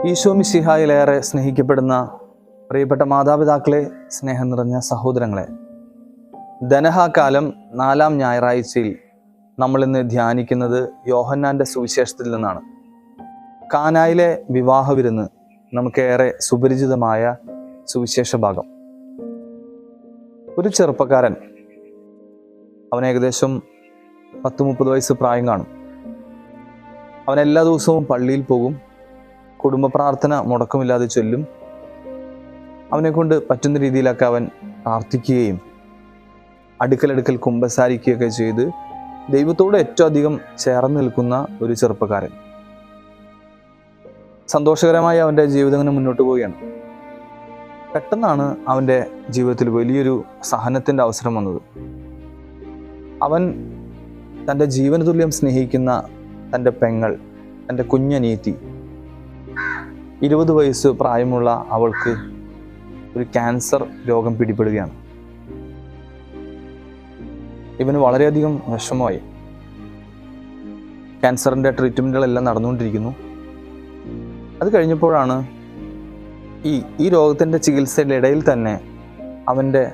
ഈശോ മിശിഹായിലേറെ സ്നേഹിക്കപ്പെടുന്ന പ്രിയപ്പെട്ട മാതാപിതാക്കളെ, സ്നേഹം നിറഞ്ഞ സഹോദരങ്ങളെ, ധനഹാകാലം 4-ാം ഞായറാഴ്ചയിൽ നമ്മളിന്ന് ധ്യാനിക്കുന്നത് യോഹന്നാൻ്റെ സുവിശേഷത്തിൽ നിന്നാണ്. കാനായിലെ വിവാഹ വിരുന്ന് നമുക്കേറെ സുപരിചിതമായ സുവിശേഷ ഭാഗം. ഒരു ചെറുപ്പക്കാരൻ, അവൻ ഏകദേശം 10-30 വയസ്സ് പ്രായം കാണും. അവൻ എല്ലാ ദിവസവും പള്ളിയിൽ പോകും, കുടുംബ പ്രാർത്ഥന മുടക്കമില്ലാതെ ചൊല്ലും. അവനെ കൊണ്ട് പറ്റുന്ന രീതിയിലൊക്കെ അവൻ പ്രാർത്ഥിക്കുകയും അടുക്കലടുക്കൽ കുമ്പസാരിക്കുകയൊക്കെ ചെയ്ത് ദൈവത്തോട് ഏറ്റവും അധികം ചേർന്ന് നിൽക്കുന്ന ഒരു ചെറുപ്പക്കാരൻ. സന്തോഷകരമായി അവൻ്റെ ജീവിതം അങ്ങനെ മുന്നോട്ട് പോവുകയാണ്. പെട്ടെന്നാണ് അവൻ്റെ ജീവിതത്തിൽ വലിയൊരു സഹനത്തിൻ്റെ അവസരം വന്നത്. അവൻ തൻ്റെ ജീവന തുല്യം സ്നേഹിക്കുന്ന തൻ്റെ പെങ്ങൾ, തൻ്റെ കുഞ്ഞനിയത്തി, 20 വയസ്സ് പ്രായമുള്ള അവൾക്ക് ഒരു ക്യാൻസർ രോഗം പിടിപെടുകയാണ്. ഇവന് വളരെയധികം വിഷമമായി. ക്യാൻസറിൻ്റെ ട്രീറ്റ്മെൻറ്റുകളെല്ലാം നടന്നുകൊണ്ടിരിക്കുന്നു. അത് കഴിഞ്ഞപ്പോഴാണ് ഈ രോഗത്തിൻ്റെ ചികിത്സയുടെ ഇടയിൽ തന്നെ അവൻ്റെ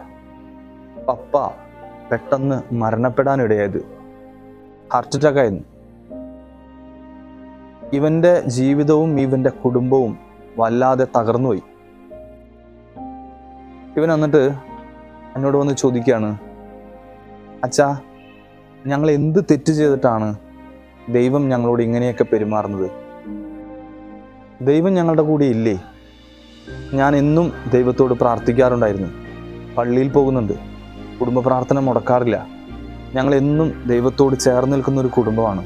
പപ്പ പെട്ടെന്ന് മരണപ്പെടാനിടയായത്. ഹാർട്ട് അറ്റാക്കായിരുന്നു. ഇവൻ്റെ ജീവിതവും ഇവൻ്റെ കുടുംബവും വല്ലാതെ തകർന്നുപോയി. ഇവൻ എന്നിട്ട് എന്നോട് വന്ന് ചോദിക്കുകയാണ്, അച്ഛാ, ഞങ്ങൾ എന്ത് തെറ്റ് ചെയ്തിട്ടാണ് ദൈവം ഞങ്ങളോട് ഇങ്ങനെയൊക്കെ പെരുമാറുന്നത്? ദൈവം ഞങ്ങളുടെ കൂടെ ഇല്ലേ? ഞാൻ എന്നും ദൈവത്തോട് പ്രാർത്ഥിക്കാറുണ്ടായിരുന്നു, പള്ളിയിൽ പോകുന്നുണ്ട്, കുടുംബ പ്രാർത്ഥന മുടക്കാറില്ല, ഞങ്ങൾ എന്നും ദൈവത്തോട് ചേർന്ന് നിൽക്കുന്ന ഒരു കുടുംബമാണ്.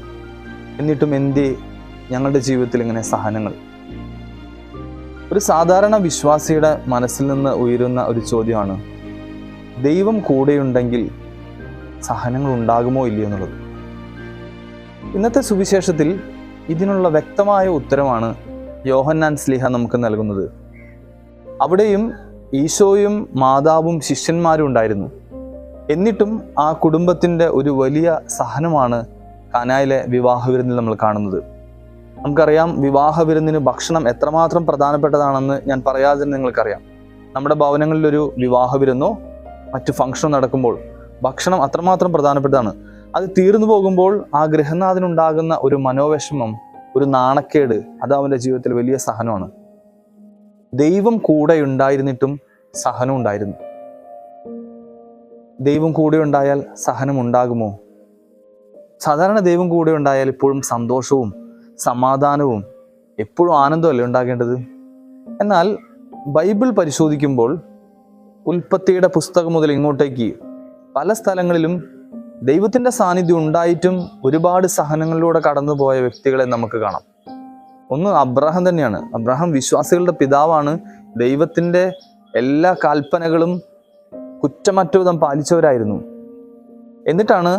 എന്നിട്ടും എന്തേ ഞങ്ങളുടെ ജീവിതത്തിൽ ഇങ്ങനെ സഹനങ്ങൾ? ഒരു സാധാരണ വിശ്വാസിയുടെ മനസ്സിൽ നിന്ന് ഉയരുന്ന ഒരു ചോദ്യമാണ്, ദൈവം കൂടെയുണ്ടെങ്കിൽ സഹനങ്ങൾ ഉണ്ടാകുമോ ഇല്ലയോ എന്നുള്ളത്. ഇന്നത്തെ സുവിശേഷത്തിൽ ഇതിനുള്ള വ്യക്തമായ ഉത്തരമാണ് യോഹന്നാൻ ശ്ലീഹ നമുക്ക് നൽകുന്നത്. അവിടെയും ഈശോയും മാതാവും ശിഷ്യന്മാരും ഉണ്ടായിരുന്നു. എന്നിട്ടും ആ കുടുംബത്തിൻ്റെ ഒരു വലിയ സഹനമാണ് കാനായിലെ വിവാഹ വിരുന്നിൽ നമ്മൾ കാണുന്നത്. നമുക്കറിയാം, വിവാഹ വിരുന്നിന് ഭക്ഷണം എത്രമാത്രം പ്രധാനപ്പെട്ടതാണെന്ന് ഞാൻ പറയാതെ നിങ്ങൾക്കറിയാം. നമ്മുടെ ഭവനങ്ങളിലൊരു വിവാഹ വിരുന്നോ മറ്റു ഫംഗ്ഷൻ നടക്കുമ്പോൾ ഭക്ഷണം അത്രമാത്രം പ്രധാനപ്പെട്ടതാണ്. അത് തീർന്നു പോകുമ്പോൾ ആ ഗൃഹനാഥനുണ്ടാകുന്ന ഒരു മനോവിഷമം, ഒരു നാണക്കേട്, അത് അവൻ്റെ ജീവിതത്തിൽ വലിയ സഹനമാണ്. ദൈവം കൂടെ ഉണ്ടായിരുന്നിട്ടും സഹനം ഉണ്ടായിരുന്നു. ദൈവം കൂടെ ഉണ്ടായാൽ സഹനം ഉണ്ടാകുമോ? സാധാരണ ദൈവം കൂടെ ഉണ്ടായാൽ എപ്പോഴും സന്തോഷവും സമാധാനവും എപ്പോഴും ആനന്ദമല്ലേ ഉണ്ടാകേണ്ടത്? എന്നാൽ ബൈബിൾ പരിശോധിക്കുമ്പോൾ ഉൽപ്പത്തിയുടെ പുസ്തകം മുതൽ ഇങ്ങോട്ടേക്ക് പല സ്ഥലങ്ങളിലും ദൈവത്തിൻ്റെ സാന്നിധ്യം ഉണ്ടായിട്ടും ഒരുപാട് സഹനങ്ങളിലൂടെ കടന്നുപോയ വ്യക്തികളെ നമുക്ക് കാണാം. ഒന്ന് അബ്രഹാം തന്നെയാണ്. അബ്രഹാം വിശ്വാസികളുടെ പിതാവാണ്. ദൈവത്തിൻ്റെ എല്ലാ കൽപ്പനകളും കുറ്റമറ്റ വിധം പാലിച്ചവരായിരുന്നു. എന്നിട്ടാണ്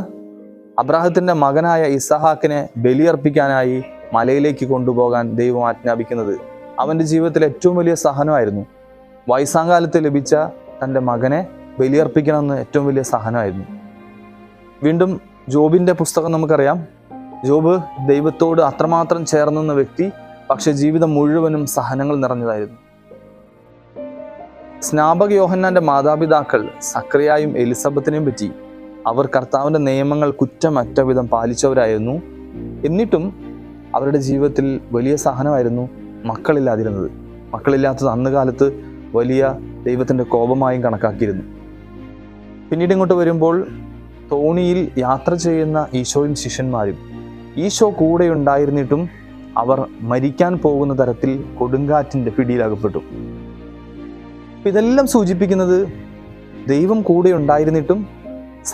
അബ്രാഹത്തിൻ്റെ മകനായ ഇസഹാക്കിനെ ബലിയർപ്പിക്കാനായി മലയിലേക്ക് കൊണ്ടുപോകാൻ ദൈവം ആജ്ഞാപിക്കുന്നത്. അവൻ്റെ ജീവിതത്തിൽ ഏറ്റവും വലിയ സഹനമായിരുന്നു. വയസ്സാങ്കാലത്ത് ലഭിച്ച തൻ്റെ മകനെ ബലിയർപ്പിക്കണമെന്ന് ഏറ്റവും വലിയ സഹനമായിരുന്നു. വീണ്ടും ജോബിൻ്റെ പുസ്തകം നമുക്കറിയാം. ജോബ് ദൈവത്തോട് അത്രമാത്രം ചേർന്നുന്ന വ്യക്തി, പക്ഷെ ജീവിതം മുഴുവനും സഹനങ്ങൾ നിറഞ്ഞതായിരുന്നു. സ്നാപക യോഹന്നാൻ്റെ മാതാപിതാക്കൾ സക്രിയായും എലിസബത്തിനെയും പറ്റി, അവർ കർത്താവിൻ്റെ നിയമങ്ങൾ കുറ്റമറ്റ വിധം പാലിച്ചവരായിരുന്നു. എന്നിട്ടും അവരുടെ ജീവിതത്തിൽ വലിയ സഹനമായിരുന്നു മക്കളില്ലാതിരുന്നത്. മക്കളില്ലാത്തത് അന്ന് കാലത്ത് വലിയ ദൈവത്തിൻ്റെ കോപമായും കണക്കാക്കിയിരുന്നു. പിന്നീട് ഇങ്ങോട്ട് വരുമ്പോൾ തോണിയിൽ യാത്ര ചെയ്യുന്ന ഈശോയും ശിഷ്യന്മാരും, ഈശോ കൂടെ ഉണ്ടായിരുന്നിട്ടും അവർ മരിക്കാൻ പോകുന്ന തരത്തിൽ കൊടുങ്കാറ്റിൻ്റെ പിടിയിലകപ്പെട്ടു. ഇതെല്ലാം സൂചിപ്പിക്കുന്നത് ദൈവം കൂടെ ഉണ്ടായിരുന്നിട്ടും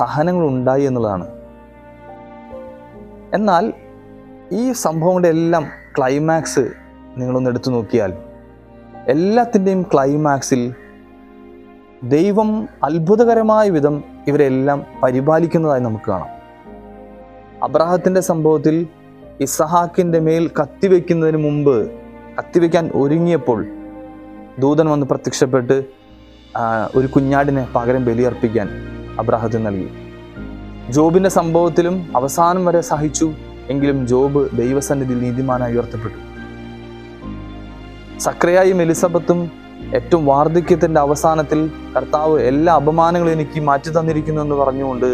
സഹനങ്ങൾ ഉണ്ടായി എന്നുള്ളതാണ്. എന്നാൽ ഈ സംഭവങ്ങളുടെ എല്ലാം ക്ലൈമാക്സ് നിങ്ങളൊന്ന് എടുത്തു നോക്കിയാൽ, എല്ലാത്തിൻ്റെയും ക്ലൈമാക്സിൽ ദൈവം അത്ഭുതകരമായ വിധം ഇവരെല്ലാം പരിപാലിക്കുന്നതായി നമുക്ക് കാണാം. അബ്രാഹത്തിൻ്റെ സംഭവത്തിൽ ഇസഹാക്കിൻ്റെ മേൽ കത്തിവെക്കുന്നതിന് മുമ്പ്, കത്തിവെക്കാൻ ഒരുങ്ങിയപ്പോൾ ദൂതൻ വന്ന് പ്രത്യക്ഷപ്പെട്ട് ഒരു കുഞ്ഞാടിനെ പകരം ബലിയർപ്പിക്കാൻ അബ്രാഹത്തിന് നൽകി. ജോബിൻ്റെ സംഭവത്തിലും അവസാനം വരെ സഹിച്ചു. എങ്കിലും ജോബ് ദൈവസന്നിധിയിൽ നീതിമാനായി ഉയർത്തപ്പെട്ടു. സക്രിയായും എലിസബത്തും ഏറ്റവും വാർദ്ധക്യത്തിന്റെ അവസാനത്തിൽ കർത്താവ് എല്ലാ അപമാനങ്ങളും എനിക്ക് മാറ്റി തന്നിരിക്കുന്നു എന്ന് പറഞ്ഞുകൊണ്ട്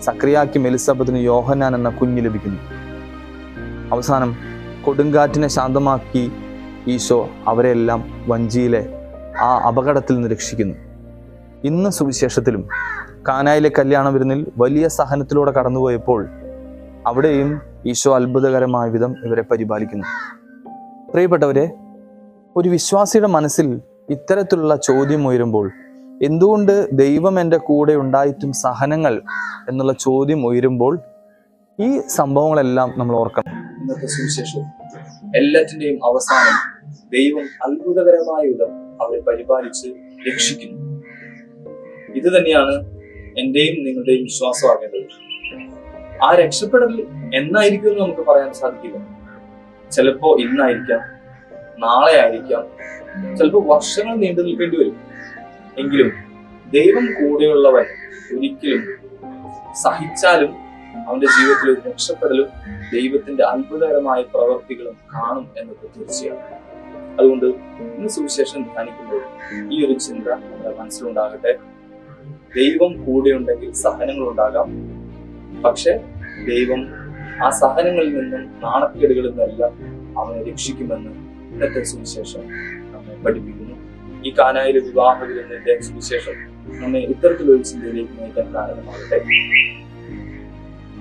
സക്രിയാക്കും എലിസബത്തിന് യോഹന്നാൻ എന്ന കുഞ്ഞ് ലഭിക്കുന്നു. അവസാനം കൊടുങ്കാറ്റിനെ ശാന്തമാക്കി ഈശോ അവരെല്ലാം വഞ്ചിയിലെ ആ അപകടത്തിൽ നിന്ന് രക്ഷിക്കുന്നു. ഇന്ന് സുവിശേഷത്തിലും കാനായിലെ കല്യാണ വിരുന്നിൽ വലിയ സഹനത്തിലൂടെ കടന്നുപോയപ്പോൾ അവിടെയും ഈശോ അത്ഭുതകരമായ വിധം ഇവരെ പരിപാലിക്കുന്നു. പ്രിയപ്പെട്ടവരെ, ഒരു വിശ്വാസിയുടെ മനസ്സിൽ ഇത്തരത്തിലുള്ള ചോദ്യം ഉയരുമ്പോൾ, എന്തുകൊണ്ട് ദൈവം എൻ്റെ കൂടെ ഉണ്ടായിട്ടും സഹനങ്ങൾ എന്നുള്ള ചോദ്യം ഉയരുമ്പോൾ, ഈ സംഭവങ്ങളെല്ലാം നമ്മൾ ഓർക്കണം. ഇന്നത്തെ സുവിശേഷം എല്ലാറ്റിന്റെയും അവസാനം ദൈവം അത്ഭുതകരമായ വിധം അവരെ പരിപാലിച്ച് രക്ഷിക്കുന്നു. ഇത് തന്നെയാണ് എന്റെയും നിങ്ങളുടെയും വിശ്വാസമാകേണ്ടത്. ആ രക്ഷപ്പെടൽ എന്നായിരിക്കും എന്ന് നമുക്ക് പറയാൻ സാധിക്കില്ല. ചിലപ്പോ ഇന്നായിരിക്കാം, നാളെ ആയിരിക്കാം, ചിലപ്പോൾ വർഷങ്ങൾ നീണ്ടു നിൽക്കേണ്ടി വരും. എങ്കിലും ദൈവം കൂടെയുള്ളവൻ ഒരിക്കലും സഹിച്ചാലും അവന്റെ ജീവിതത്തിൽ ഒരു രക്ഷപ്പെടലും ദൈവത്തിന്റെ അത്ഭുതകരമായ പ്രവർത്തികളും കാണും എന്നത് തീർച്ചയാണ്. അതുകൊണ്ട് ഇന്ന് സുവിശേഷം ധ്യാനിക്കുമ്പോൾ ഈ ഒരു ചിന്ത നമ്മുടെ മനസ്സിലുണ്ടാകട്ടെ. ദൈവം കൂടെയുണ്ടെങ്കിൽ സഹനങ്ങൾ ഉണ്ടാകാം, പക്ഷെ ദൈവം ആ സഹനങ്ങളിൽ നിന്നും നാണക്കേടുകളിൽ നിന്നെല്ലാം അവനെ രക്ഷിക്കുമെന്ന് ഇന്നത്തെ സുവിശേഷം നമ്മെ പഠിപ്പിക്കുന്നു. ഈ കാനായിലെ വിവാഹ വിരുന്നിന്റെ സുവിശേഷം നമ്മെ ഇത്തരത്തിലൊരു ചിന്തയിലേക്ക് നയിക്കാൻ കാരണമാകട്ടെ.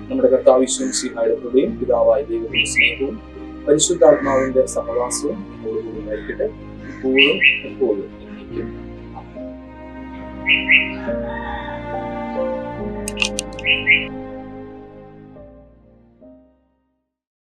നമ്മുടെ കർത്താവ് യേശു മിശിഹായുടെ കൃപയും പിതാവായ ദൈവത്തിന്റെ സ്നേഹവും പരിശുദ്ധാത്മാവിന്റെ സഹവാസവും നമ്മോടുകൂടി നയിക്കട്ടെ, ഇപ്പോഴും എപ്പോഴും എന്നേക്കും.